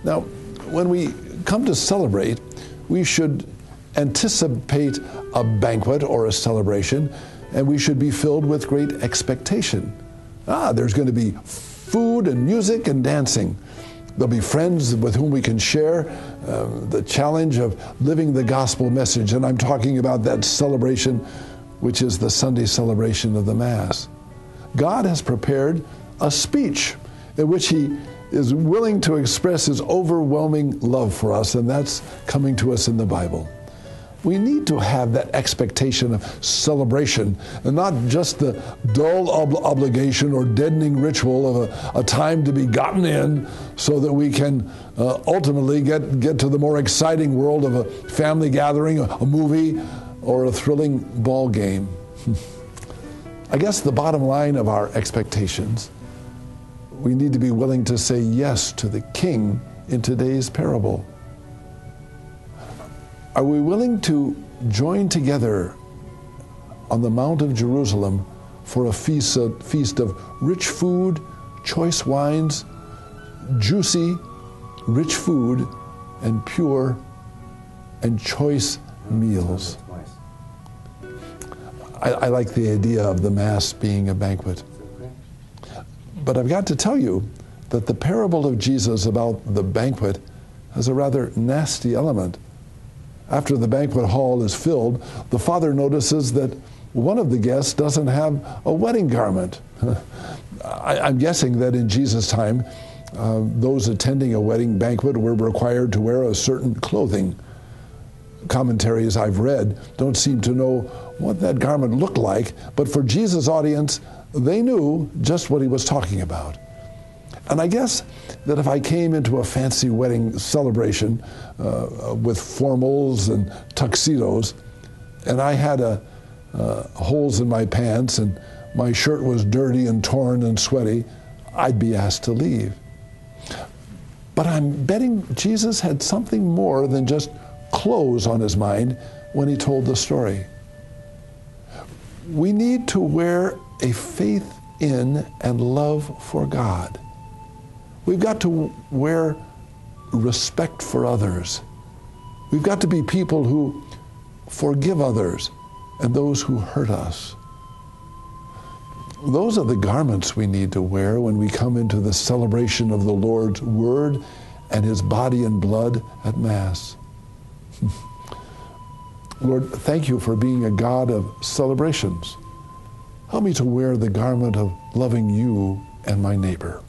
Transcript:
Now, when we come to celebrate, we should anticipate a banquet or a celebration, and we should be filled with great expectation. There's going to be food and music and dancing. There'll be friends with whom we can share the challenge of living the gospel message, and I'm talking about that celebration, which is the Sunday celebration of the Mass. God has prepared a speech in which He is willing to express His overwhelming love for us, and that's coming to us in the Bible. We need to have that expectation of celebration, and not just the dull obligation or deadening ritual of a time to be gotten in so that we can ultimately get to the more exciting world of a family gathering, a movie, or a thrilling ball game. I guess the bottom line of our expectations, we need to be willing to say yes to the King in today's parable. Are we willing to join together on the Mount of Jerusalem for a feast of rich food, choice wines, juicy, rich food, and pure and choice meals? I like the idea of the Mass being a banquet. But I've got to tell you that the parable of Jesus about the banquet has a rather nasty element. After the banquet hall is filled, the father notices that one of the guests doesn't have a wedding garment. I'm guessing that in Jesus' time, those attending a wedding banquet were required to wear a certain clothing. Commentaries I've read don't seem to know what that garment looked like, but for Jesus' audience, they knew just what He was talking about. And I guess that if I came into a fancy wedding celebration with formals and tuxedos, and I had holes in my pants and my shirt was dirty and torn and sweaty, I'd be asked to leave. But I'm betting Jesus had something more than just clothes on His mind when He told the story. We need to wear a faith in and love for God. We've got to wear respect for others. We've got to be people who forgive others and those who hurt us. Those are the garments we need to wear when we come into the celebration of the Lord's Word and His body and blood at Mass. Lord, thank You for being a God of celebrations. Help me to wear the garment of loving You and my neighbor.